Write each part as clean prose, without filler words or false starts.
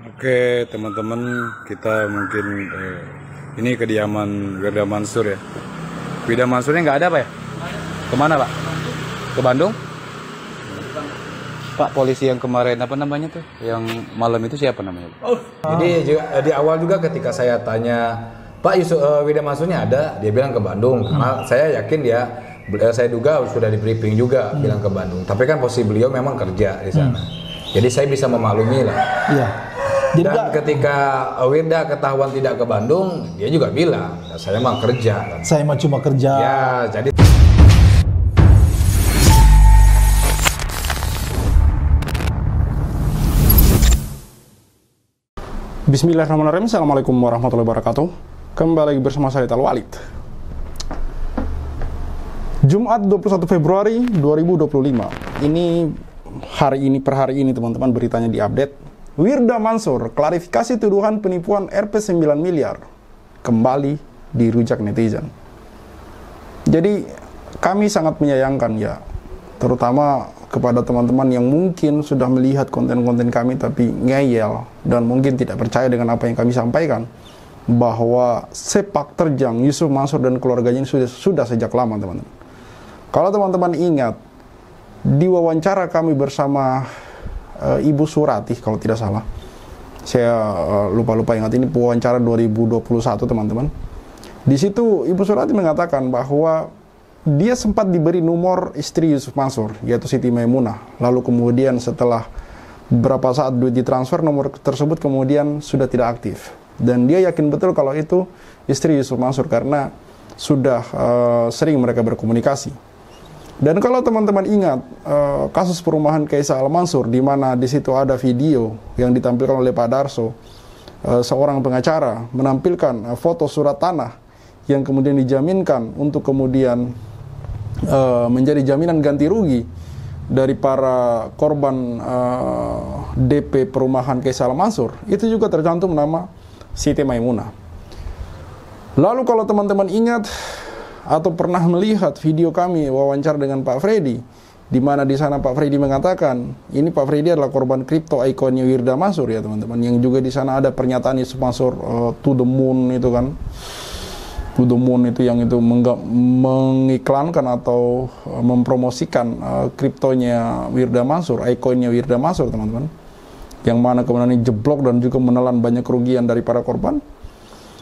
Oke teman-teman, kita mungkin ini kediaman Wirda Mansur ya. Wirda Mansurnya nggak ada Pak ya? Kemana Pak? Ke Bandung? Pak, polisi yang kemarin apa namanya tuh? Yang malam itu siapa namanya? Jadi di awal juga ketika saya tanya Pak Wirda Mansurnya ada, dia bilang ke Bandung. Karena saya yakin saya duga sudah di briefing juga bilang ke Bandung. Tapi kan posisi beliau memang kerja di sana. Jadi saya bisa memaklumi lah. Iya. Dan ketika Wirda ketahuan tidak ke Bandung, dia juga bilang, saya mah kerja. Kan. Saya mah cuma kerja. Ya, jadi Bismillahirrahmanirrahim. Assalamualaikum warahmatullahi wabarakatuh. Kembali lagi bersama saya Tal Walid. Jumat 21 Februari 2025. Per hari ini teman-teman beritanya diupdate. Wirda Mansur, klarifikasi tuduhan penipuan Rp 9 miliar kembali dirujak netizen. Jadi kami sangat menyayangkan ya, terutama kepada teman-teman yang mungkin sudah melihat konten-konten kami tapi ngeyel dan mungkin tidak percaya dengan apa yang kami sampaikan, bahwa sepak terjang Yusuf Mansur dan keluarganya ini sudah sejak lama teman-teman. Kalau teman-teman ingat, di wawancara kami bersama Ibu Surati kalau tidak salah, saya lupa ingat, ini wawancara 2021 teman-teman. Di situ Ibu Surati mengatakan bahwa dia sempat diberi nomor istri Yusuf Mansur, yaitu Siti Maimunah. Lalu kemudian setelah beberapa saat duit ditransfer, nomor tersebut kemudian sudah tidak aktif. Dan dia yakin betul kalau itu istri Yusuf Mansur karena sudah sering mereka berkomunikasi. Dan kalau teman-teman ingat kasus perumahan Kaisal Al-Mansur, di mana di situ ada video yang ditampilkan oleh Pak Darso, seorang pengacara menampilkan foto surat tanah yang kemudian dijaminkan untuk kemudian menjadi jaminan ganti rugi dari para korban DP perumahan Kaisal Al-Mansur. Itu juga tercantum nama Siti Maimunah. Lalu kalau teman-teman ingat atau pernah melihat video kami wawancara dengan Pak Freddy, di mana di sana Pak Freddy mengatakan ini Pak Freddy adalah korban kripto ikonnya Wirda Mansur ya teman-teman, yang juga di sana ada pernyataan Yusuf Mansur to the moon itu kan, to the moon itu yang itu mengiklankan atau mempromosikan kriptonya Wirda Mansur, ikonnya Wirda Mansur teman-teman, yang mana kemudian jeblok dan juga menelan banyak kerugian dari para korban.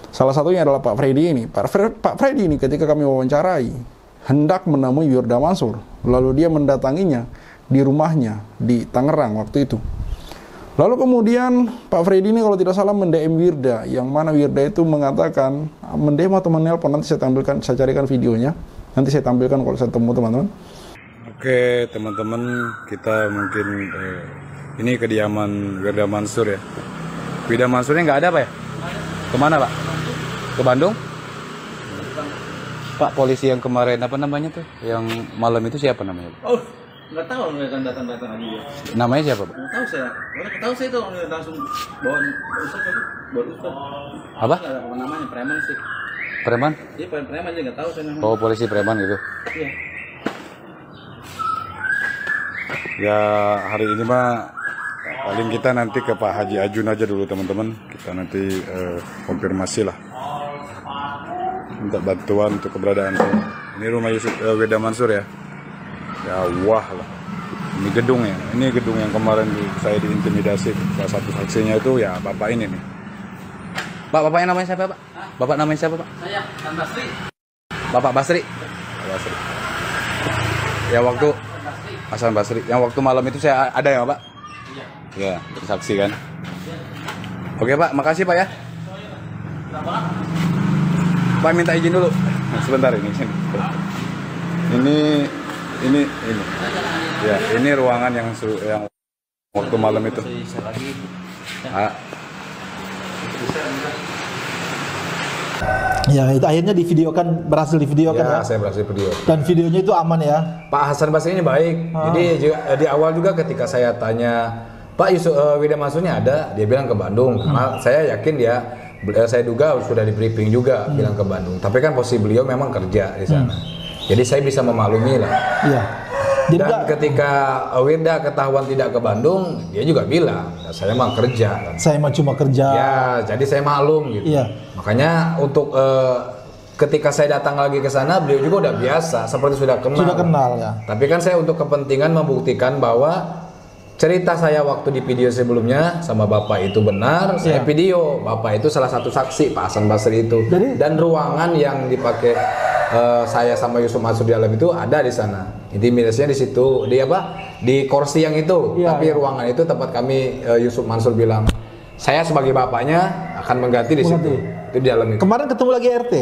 Salah satunya adalah Pak Freddy ini. Pak Freddy ini ketika kami wawancarai hendak menemui Wirda Mansur, lalu dia mendatanginya di rumahnya di Tangerang waktu itu. Lalu kemudian Pak Freddy ini kalau tidak salah mendm Wirda, yang mana Wirda itu mengatakan mendm atau menelpon, nanti saya carikan videonya, nanti saya tampilkan kalau saya temu teman-teman. Oke teman-teman, kita mungkin ini kediaman Wirda Mansur ya. Wirda Mansurnya nggak ada Pak ya? Kemana Pak? Ke Bandung? Pak, polisi yang kemarin apa namanya tuh? Yang malam itu siapa namanya? Oh, nggak tahu mereka datang aja dia. Namanya siapa Pak? Nggak tahu saya. Nggak tahu saya itu langsung bawa Ustaz. Apa? Nggak ada namanya, preman sih. Preman? Iya, preman aja nggak tahu saya namanya. Oh, polisi preman gitu. Iya. Ya hari ini mah paling kita nanti ke Pak Haji Ajun aja dulu teman-teman. Kita nanti konfirmasi lah, minta bantuan untuk keberadaan saya. Ini rumah Yusuf Wirda Mansur ya. Ya wah lah. Ini gedung ya. Ini gedung yang kemarin saya diintimidasi. Salah satu saksinya itu ya bapak ini nih. Pak, bapaknya namanya siapa Pak? Bapak namanya siapa Pak? Saya Hasan Basri. Bapak Basri. Basri. Ya waktu Hasan Basri. Yang waktu malam itu saya ada ya Pak? Iya. Ya, bersaksi kan. Oke Pak, makasih Pak ya. Pak minta izin dulu. Sebentar ini sini. Ini. Ya, ini ruangan yang waktu malam itu. Ya, itu akhirnya berhasil divideokan ya. saya berhasil video. Dan videonya itu aman ya. Pak Hasan Basri ini baik. Jadi di awal juga ketika saya tanya Pak Wirda Mansurnya ada, dia bilang ke Bandung. Karena saya yakin saya duga sudah di briefing juga bilang ke Bandung. Tapi kan posisi beliau memang kerja di sana. Jadi saya bisa memaklumi lah. Iya. Jadi Dan ketika Wirda ketahuan tidak ke Bandung, dia juga bilang, saya mah kerja. saya mah cuma kerja. Ya, jadi saya maklum gitu. Iya. Makanya untuk ketika saya datang lagi ke sana, beliau juga udah biasa, seperti sudah kenal. Sudah kenal ya. Tapi kan saya untuk kepentingan membuktikan bahwa cerita saya waktu di video sebelumnya sama Bapak itu benar, saya video. Bapak itu salah satu saksi, Pak Hasan Basri itu. Dan ruangan yang dipakai saya sama Yusuf Mansur di dalam itu ada di sana. Intimidasinya di situ, di di kursi yang itu. Tapi ruangan itu tempat kami Yusuf Mansur bilang, saya sebagai bapaknya akan mengganti di situ. Itu di dalam itu. Kemarin ketemu lagi RT.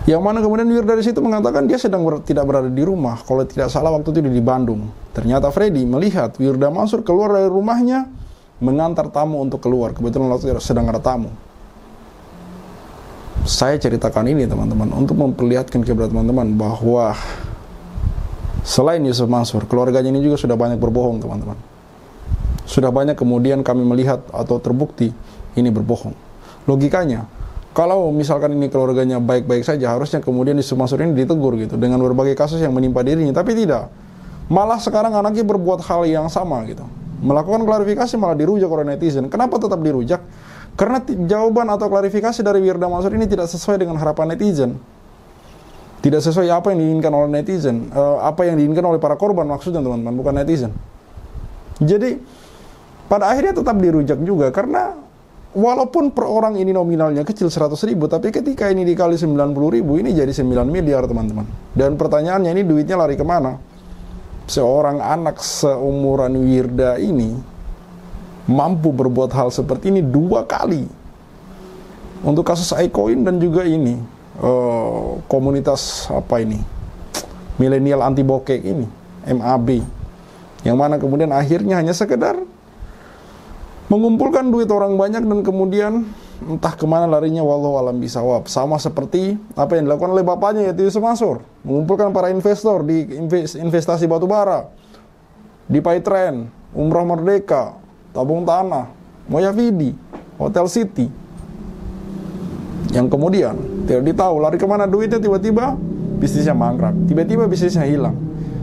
Yang mana kemudian Wirda dari situ mengatakan dia sedang tidak berada di rumah. Kalau tidak salah waktu itu di Bandung. Ternyata Freddy melihat Wirda Mansur keluar dari rumahnya mengantar tamu untuk keluar. Kebetulan waktu itu sedang ada tamu. Saya ceritakan ini teman-teman untuk memperlihatkan kepada teman-teman bahwa selain Yusuf Mansur, keluarganya ini juga sudah banyak berbohong teman-teman. Sudah banyak kemudian kami melihat atau terbukti ini berbohong. Logikanya, kalau misalkan ini keluarganya baik-baik saja, harusnya kemudian Yusuf Mansur ini ditegur gitu dengan berbagai kasus yang menimpa dirinya, tapi tidak. Malah sekarang anaknya berbuat hal yang sama gitu. Melakukan klarifikasi malah dirujak oleh netizen. Kenapa tetap dirujak? Karena jawaban atau klarifikasi dari Wirda Mansur ini tidak sesuai dengan harapan netizen. Tidak sesuai apa yang diinginkan oleh netizen, apa yang diinginkan oleh para korban maksudnya teman-teman, bukan netizen. Jadi pada akhirnya tetap dirujak juga karena walaupun per orang ini nominalnya kecil 100.000, tapi ketika ini dikali 90.000 ini jadi 9 miliar teman-teman. Dan pertanyaannya ini duitnya lari kemana? Seorang anak seumuran Wirda ini mampu berbuat hal seperti ini 2 kali. Untuk kasus iCoin dan juga ini komunitas apa ini? Milenial anti bokek ini, MAB. Yang mana kemudian akhirnya hanya sekedar mengumpulkan duit orang banyak dan kemudian entah kemana larinya, wallahu alam bisawab. Sama seperti apa yang dilakukan oleh bapaknya yaitu Yusuf Mansur, mengumpulkan para investor di investasi batubara, di Paytren, Umroh Merdeka, Tabung Tanah, Moyavidi, Hotel City. Yang kemudian tidak ditahu lari kemana duitnya, tiba-tiba bisnisnya mangkrak, tiba-tiba bisnisnya hilang.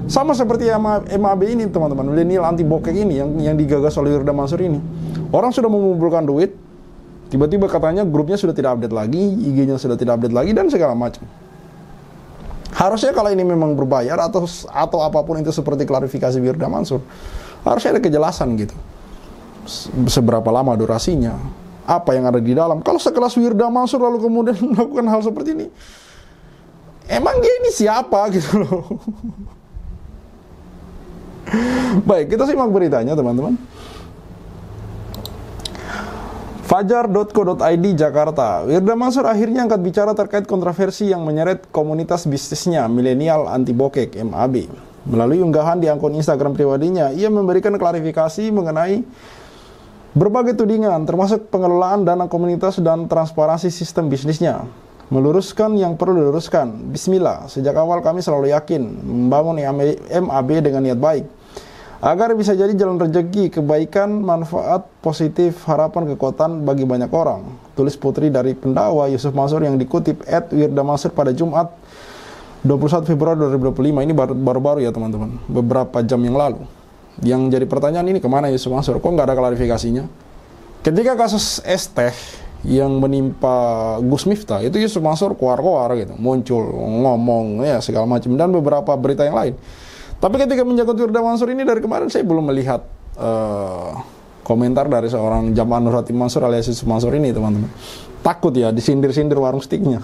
Sama seperti MAB ini teman-teman, milenial anti bokek ini yang digagas oleh Wirda Mansur ini. Orang sudah mengumpulkan duit, tiba-tiba katanya grupnya sudah tidak update lagi, IG-nya sudah tidak update lagi dan segala macam. Harusnya kalau ini memang berbayar atau apapun itu seperti klarifikasi Wirda Mansur, harusnya ada kejelasan gitu. Seberapa lama durasinya, apa yang ada di dalam. Kalau sekelas Wirda Mansur lalu kemudian melakukan hal seperti ini, emang dia ini siapa gitu loh. Baik, kita simak beritanya teman-teman. Fajar.co.id Jakarta. Wirda Mansur akhirnya angkat bicara terkait kontroversi yang menyeret komunitas bisnisnya milenial anti bokek MAB. Melalui unggahan di akun Instagram pribadinya, ia memberikan klarifikasi mengenai berbagai tudingan termasuk pengelolaan dana komunitas dan transparansi sistem bisnisnya. Meluruskan yang perlu diluruskan. Bismillah, sejak awal kami selalu yakin membangun MAB dengan niat baik agar bisa jadi jalan rezeki, kebaikan, manfaat, positif, harapan, kekuatan bagi banyak orang. Tulis putri dari pendakwa Yusuf Mansur yang dikutip @Wirda Mansur pada Jumat 21 Februari 2025. Ini baru-baru ya teman-teman, beberapa jam yang lalu. Yang jadi pertanyaan ini kemana Yusuf Mansur? Kok nggak ada klarifikasinya? Ketika kasus Esteh yang menimpa Gus Miftah, itu Yusuf Mansur keluar-keluar gitu, muncul, ngomong, ya segala macam, dan beberapa berita yang lain. Tapi ketika menyangkut Wirda Mansur ini dari kemarin saya belum melihat komentar dari seorang Jamal Nur Hati Mansur alias Yusuf Mansur ini teman-teman. Takut ya disindir-sindir warung stiknya.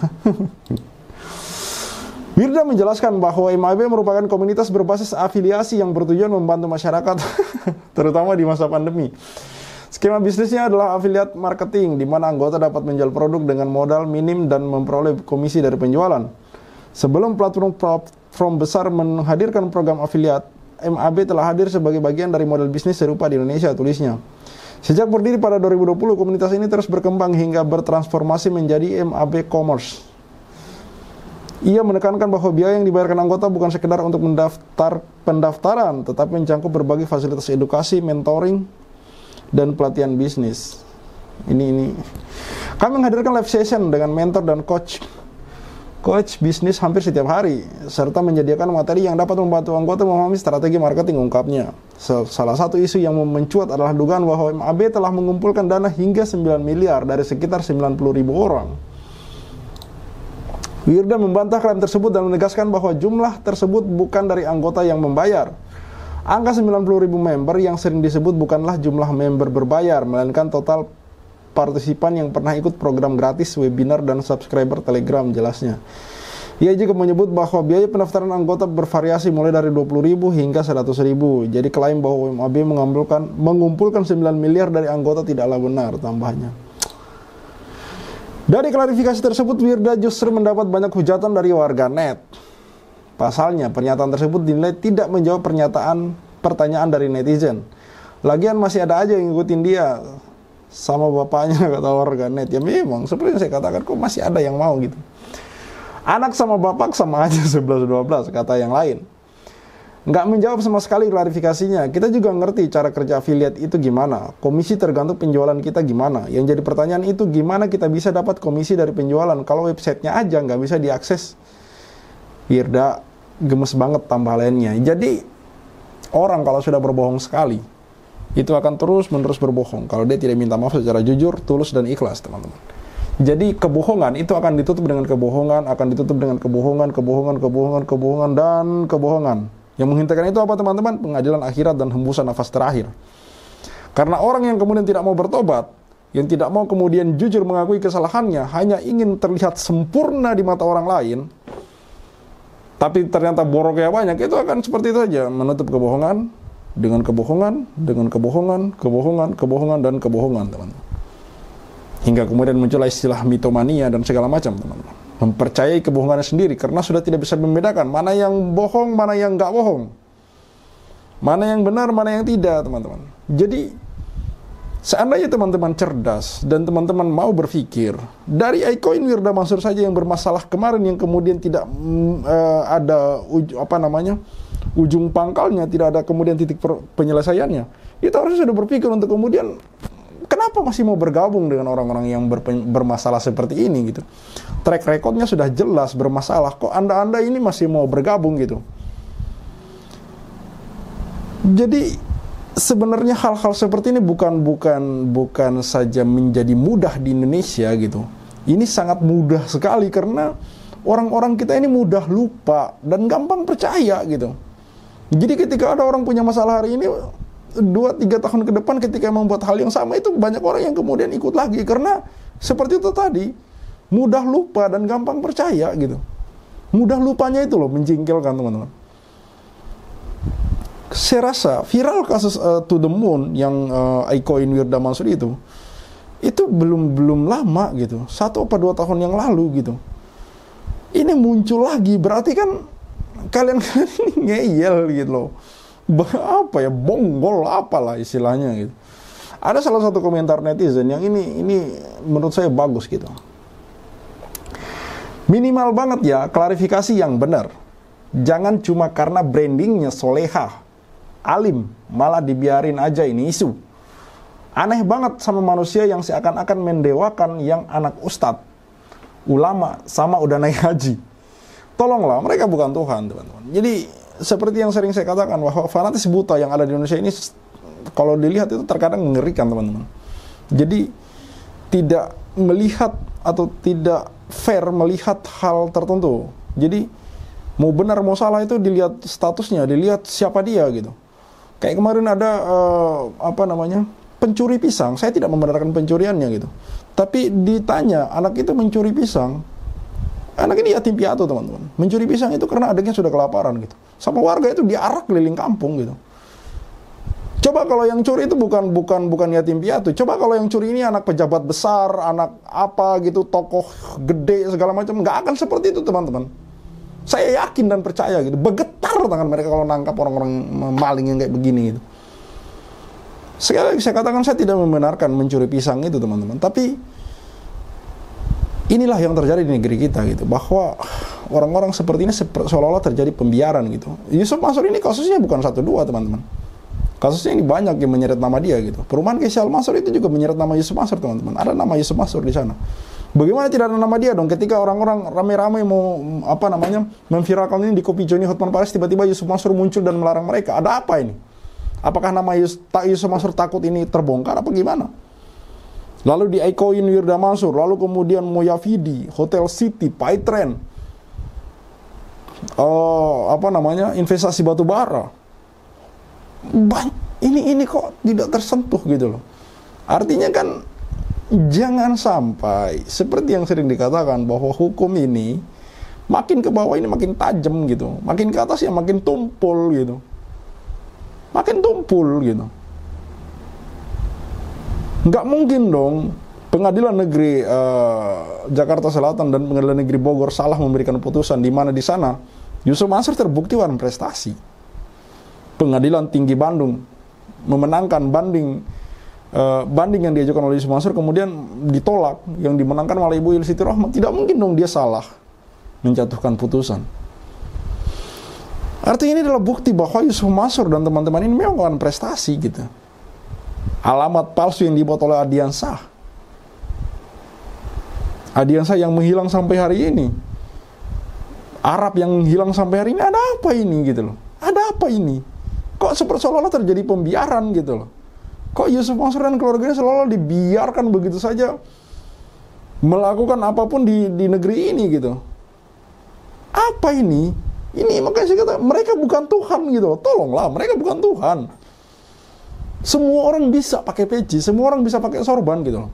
Wirda menjelaskan bahwa MAB merupakan komunitas berbasis afiliasi yang bertujuan membantu masyarakat terutama di masa pandemi. Skema bisnisnya adalah afiliat marketing di mana anggota dapat menjual produk dengan modal minim dan memperoleh komisi dari penjualan. Sebelum platform besar menghadirkan program afiliat, MAB telah hadir sebagai bagian dari model bisnis serupa di Indonesia, tulisnya. Sejak berdiri pada 2020, komunitas ini terus berkembang hingga bertransformasi menjadi MAB Commerce. Ia menekankan bahwa biaya yang dibayarkan anggota bukan sekedar untuk pendaftaran, tetapi mencakup berbagai fasilitas edukasi, mentoring, dan pelatihan bisnis. Kami menghadirkan live session dengan mentor dan coach coach bisnis hampir setiap hari, serta menyediakan materi yang dapat membantu anggota memahami strategi marketing, ungkapnya. Salah satu isu yang mencuat adalah dugaan bahwa MAB telah mengumpulkan dana hingga 9 miliar dari sekitar 90.000 orang. Wirda membantah klaim tersebut dan menegaskan bahwa jumlah tersebut bukan dari anggota yang membayar. Angka 90.000 member yang sering disebut bukanlah jumlah member berbayar, melainkan total partisipan yang pernah ikut program gratis, webinar, dan subscriber Telegram, jelasnya. Ia juga menyebut bahwa biaya pendaftaran anggota bervariasi mulai dari 20.000 hingga 100.000. Jadi klaim bahwa MAB mengumpulkan 9 miliar dari anggota tidaklah benar, tambahnya. Dari klarifikasi tersebut, Wirda justru mendapat banyak hujatan dari warganet. Pasalnya, pernyataan tersebut dinilai tidak menjawab pertanyaan dari netizen. Lagian masih ada aja yang ngikutin dia sama bapaknya, kata warganet. Ya memang, seperti yang saya katakan, kok masih ada yang mau gitu. Anak sama bapak sama aja 11-12, kata yang lain. Nggak menjawab sama sekali klarifikasinya. Kita juga ngerti cara kerja affiliate itu gimana. Komisi tergantung penjualan kita gimana. Yang jadi pertanyaan itu gimana kita bisa dapat komisi dari penjualan kalau websitenya aja nggak bisa diakses. Wirda gemes banget tambah lainnya. Jadi orang kalau sudah berbohong sekali, itu akan terus-menerus berbohong kalau dia tidak minta maaf secara jujur, tulus, dan ikhlas, teman-teman. Jadi kebohongan itu akan ditutup dengan kebohongan, akan ditutup dengan kebohongan, dan kebohongan. Yang menghentikan itu apa, teman-teman? Pengadilan akhirat dan hembusan nafas terakhir. Karena orang yang kemudian tidak mau bertobat, yang tidak mau kemudian jujur mengakui kesalahannya, hanya ingin terlihat sempurna di mata orang lain, tapi ternyata boroknya banyak, itu akan seperti itu saja, menutup kebohongan, dengan kebohongan, dan kebohongan, teman-teman. Hingga kemudian muncullah istilah mitomania dan segala macam, teman-teman. Mempercayai kebohongannya sendiri, karena sudah tidak bisa membedakan mana yang bohong, mana yang nggak bohong. Mana yang benar, mana yang tidak, teman-teman. Jadi, seandainya teman-teman cerdas, dan teman-teman mau berpikir, dari iCoin Wirda Mansur saja yang bermasalah kemarin, yang kemudian tidak ada ujung pangkalnya, tidak ada kemudian titik penyelesaiannya, itu harusnya sudah berpikir untuk kemudian kenapa masih mau bergabung dengan orang-orang yang bermasalah seperti ini gitu. Track recordnya sudah jelas bermasalah, kok anda ini masih mau bergabung gitu. Jadi sebenarnya hal-hal seperti ini bukan saja menjadi mudah di Indonesia gitu. Ini sangat mudah sekali karena orang-orang kita ini mudah lupa dan gampang percaya gitu. Jadi ketika ada orang punya masalah hari ini, 2-3 tahun ke depan ketika membuat hal yang sama, itu banyak orang yang kemudian ikut lagi. Karena seperti itu tadi, mudah lupa dan gampang percaya gitu. Mudah lupanya itu loh menjengkelkan, teman-teman. Saya rasa viral kasus To The Moon yang iCoin Wirda Mansur itu belum lama gitu, 1 atau 2 tahun yang lalu gitu. Ini muncul lagi, berarti kan kalian ngeyel gitu loh. Apa ya, bonggol apalah istilahnya gitu. Ada salah satu komentar netizen yang ini menurut saya bagus gitu. Minimal banget ya klarifikasi yang benar. Jangan cuma karena brandingnya solehah, alim, malah dibiarin aja ini isu. Aneh banget sama manusia yang seakan-akan mendewakan yang anak ustadz, ulama, sama udah naik haji. Tolonglah, mereka bukan Tuhan, teman-teman. Jadi seperti yang sering saya katakan, bahwa fanatis buta yang ada di Indonesia ini, kalau dilihat itu terkadang mengerikan, teman-teman. Jadi tidak melihat atau tidak fair melihat hal tertentu. Jadi mau benar mau salah itu dilihat statusnya, dilihat siapa dia gitu. Kayak kemarin ada pencuri pisang. Saya tidak membenarkan pencuriannya gitu. Tapi ditanya, anak itu mencuri pisang. Anak ini yatim piatu, teman-teman. Mencuri pisang itu karena adiknya sudah kelaparan gitu. Sama warga itu diarak keliling kampung gitu. Coba kalau yang curi itu bukan yatim piatu. Coba kalau yang curi ini anak pejabat besar, anak apa gitu, tokoh gede segala macam, nggak akan seperti itu, teman-teman. Saya yakin dan percaya gitu. Bergetar tangan mereka kalau nangkap orang-orang maling yang kayak begini gitu. Sekali lagi saya katakan, saya tidak membenarkan mencuri pisang itu, teman-teman. Tapi inilah yang terjadi di negeri kita gitu, bahwa orang-orang seperti ini seolah-olah terjadi pembiaran gitu. Yusuf Mansur ini kasusnya bukan 1-2, teman-teman. Kasusnya ini banyak yang menyeret nama dia gitu. Perumahan Keisha Al Mansur itu juga menyeret nama Yusuf Mansur, teman-teman. Ada nama Yusuf Mansur di sana. Bagaimana tidak ada nama dia dong ketika orang-orang rame-rame mau memviralkan ini di Kopi Joni Hotman Paris, tiba-tiba Yusuf Mansur muncul dan melarang mereka. Ada apa ini? Apakah nama Yusuf Mansur takut ini terbongkar apa gimana? Lalu di Ikoin Wirda Mansur, lalu kemudian Moyavidi, Hotel City, Paitren, investasi batu bara. Ini kok tidak tersentuh gitu loh. Artinya kan jangan sampai seperti yang sering dikatakan bahwa hukum ini makin ke bawah ini makin tajam gitu, makin ke atas ya makin tumpul gitu, makin tumpul gitu. Nggak mungkin dong Pengadilan Negeri Jakarta Selatan dan Pengadilan Negeri Bogor salah memberikan putusan di mana di sana Yusuf Mansur terbukti waran prestasi. Pengadilan Tinggi Bandung memenangkan banding yang diajukan oleh Yusuf Mansur kemudian ditolak, yang dimenangkan oleh Ibu Yul Siti Rohmat. Tidak mungkin dong dia salah menjatuhkan putusan. Artinya ini adalah bukti bahwa Yusuf Mansur dan teman-teman ini memang melakukan prestasi gitu. Alamat palsu yang dibuat oleh Adiansah yang menghilang sampai hari ini, Arab yang menghilang sampai hari ini, ada apa ini gitu loh? Ada apa ini? Kok seolah-olah terjadi pembiaran gitu loh? Kok Yusuf Mansur dan keluarganya selalu dibiarkan begitu saja melakukan apapun di negeri ini gitu? Apa ini? Ini makanya saya kata mereka bukan Tuhan gitu loh. Tolonglah, mereka bukan Tuhan. Semua orang bisa pakai peci, semua orang bisa pakai sorban gitu loh.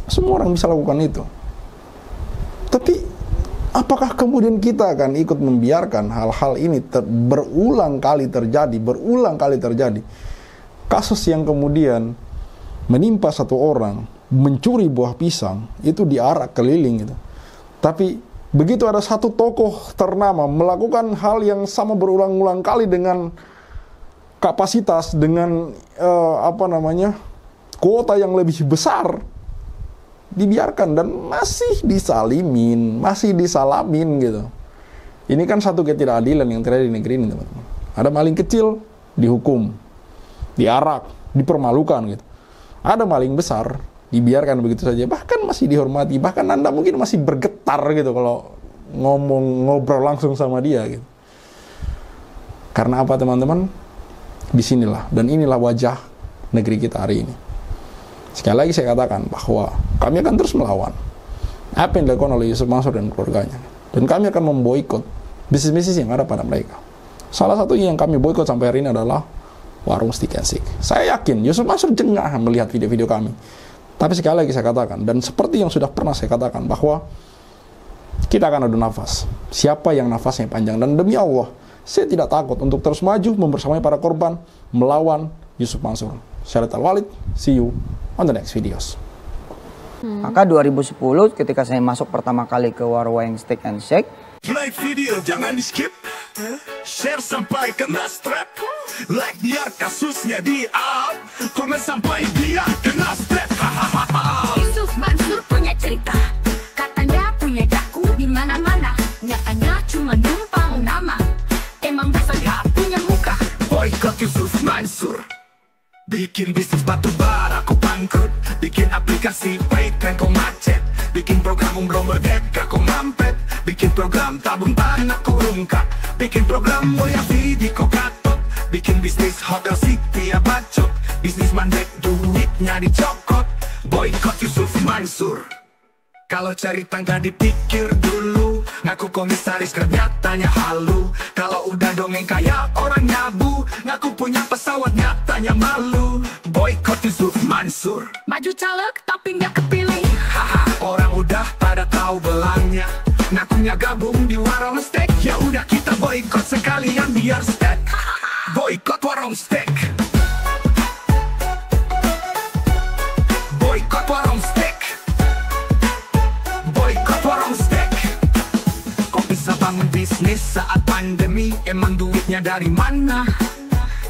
Semua orang bisa lakukan itu. Tapi apakah kemudian kita akan ikut membiarkan hal-hal ini berulang kali terjadi? Kasus yang kemudian menimpa satu orang, mencuri buah pisang, itu diarak keliling gitu. Tapi begitu ada satu tokoh ternama melakukan hal yang sama berulang-ulang kali dengan kapasitas, dengan kuota yang lebih besar, dibiarkan dan masih disalamin gitu. Ini kan satu ketidakadilan yang terjadi di negeri ini, teman-teman. Ada maling kecil dihukum, diarak, dipermalukan gitu. Ada maling besar dibiarkan begitu saja, bahkan masih dihormati, bahkan Anda mungkin masih bergetar gitu kalau ngobrol langsung sama dia gitu. Karena apa, teman-teman? Disinilah dan inilah wajah negeri kita hari ini. Sekali lagi saya katakan bahwa kami akan terus melawan apa yang dilakukan oleh Yusuf Mansur dan keluarganya, dan kami akan memboikot bisnis-bisnis yang ada pada mereka. Salah satu yang kami boikot sampai hari ini adalah warung Stick and Shake. Saya yakin Yusuf Mansur jengah melihat video-video kami. Tapi sekali lagi saya katakan, dan seperti yang sudah pernah saya katakan, bahwa kita akan adu nafas. Siapa yang nafasnya panjang, dan demi Allah, saya tidak takut untuk terus maju membersamai para korban melawan Yusuf Mansur. Saya Khalid Al-Walid, see you on the next videos. Maka 2010 ketika saya masuk pertama kali ke warung Stick and Shake, like video jangan di skip, share sampai kena strap, like biar kasusnya di up, komen sampai dia kena strap. Yusuf Mansur punya cerita, katanya punya daku di mana-mana, nyatanya cuma numpang nama, emang bisa gak punya muka. Boykot Yusuf Mansur, bikin bisnis batu bara kau bangkrut, bikin aplikasi Paytren kau macet, bikin program umroh merdeka kau mampet, bikin program tabung tanah kau rungkak, bikin program Moyavidi kau katot, bikin bisnis Hotel City ya bacot, bisnis mandek duitnya dicokot. Boykot Yusuf Mansur. Kalau cari tangga dipikir dulu, ngaku komisaris nyatanya halu. Kalau udah dongeng kayak orang nyabu, ngaku punya pesawat nyatanya malu. Boykot Yusuf Mansur. Maju caleg tapi nggak kepilih. Haha, orang udah pada tahu belangnya, ngakunya gabung di warung steak. Ya udah kita boykot sekalian biar steak. Boykot warung steak. Boykot warung steak. Boykot warung steak. Kok bisa bangun bisnis saat pandemi? Emang duitnya dari mana?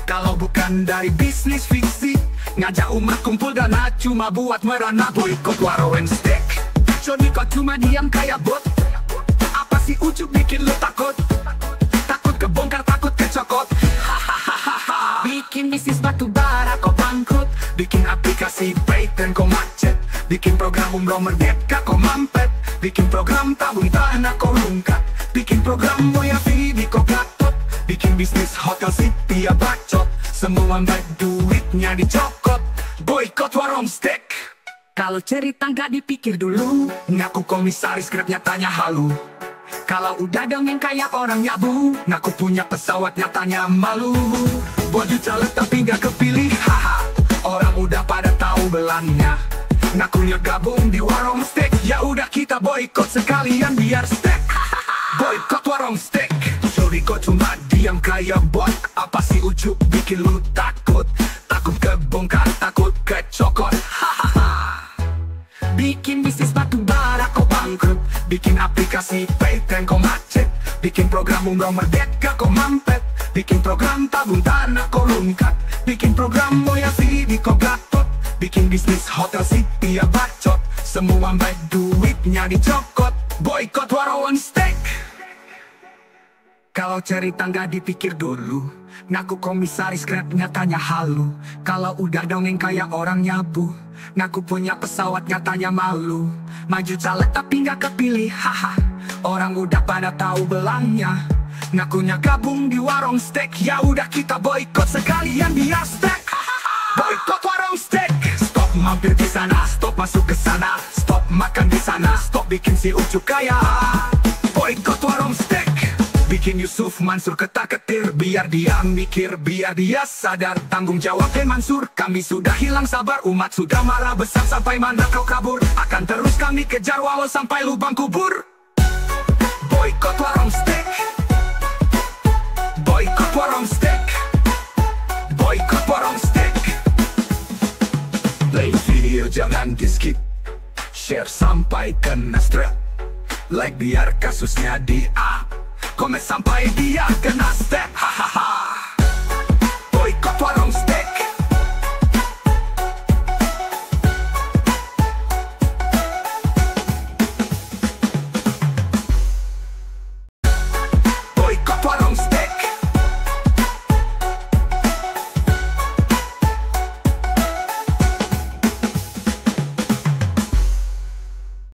Kalau bukan dari bisnis fiksi, ngajak umat kumpul dana cuma buat merana. Boykot warung steak. Johnny kok cuma diam kayak bot? Apa sih ujuk bikin lu takut? Takut kebongkar, takut kecokot. Bikin bisnis batu bara kau bangkrut, Bikin aplikasi Paytren kau macet, Bikin program umroh merdeka kau mampet, bikin program tabung tanah kau lungkat, bikin program Moya Vivi kau gatot, bikin bisnis hotel city ya bacot, semua baik duitnya dicokot. Boykot warung steak. Kalau cerita nggak dipikir dulu, ngaku komisaris grabnya tanya halu. Kalau udah dongeng kayak orang nyabu, ngaku punya pesawat nyatanya malu. Baju caleg tapi nggak kepilih, haha. Orang udah pada tahu belannya, ngakunya gabung di warung steak. Ya udah kita boykot sekalian biar steak. Boykot warung steak. Sorry kok cuma diam kayak bot. Apa sih ujuk bikin lu takut? Takut kebongkar, takut kecokot. Bikin bisnis batu bara kau bangkrut, bikin aplikasi Paytm kau macet, bikin program umroh merdeka kau mampet, bikin program tabung tanah kau lungkat, bikin program Moya Vivi kau gatot, bikin bisnis hotel city ya bacot, semua baik duitnya dicokot. Boykot warung steak. Kalau cerita nggak dipikir dulu, ngaku komisaris grabnya tanya halu. Kalau udah dongeng kayak orang nyabu, ngaku punya pesawat nyatanya malu. Maju caleg tapi nggak kepilih, haha. Orang udah pada tahu belangnya, ngakunya gabung di warung steak. Ya udah kita boykot sekalian biar steak. Boykot warung steak. Stop mampir di sana, stop masuk ke sana, stop makan di sana, stop bikin si ujuk kaya. Boykot warung steak. Bikin Yusuf Mansur ketar-ketir, biar dia mikir, biar dia sadar tanggung jawab. Mansur, kami sudah hilang sabar, umat sudah marah besar. Sampai mana kau kabur, akan terus kami kejar walau sampai lubang kubur. Boykot warung steak. Boykot warung steak. Boykot warung steak. Play video jangan di skip, share sampai kena strap, like biar kasusnya di up, komen sampai dia kena step. Hahaha. Boykot warung steak.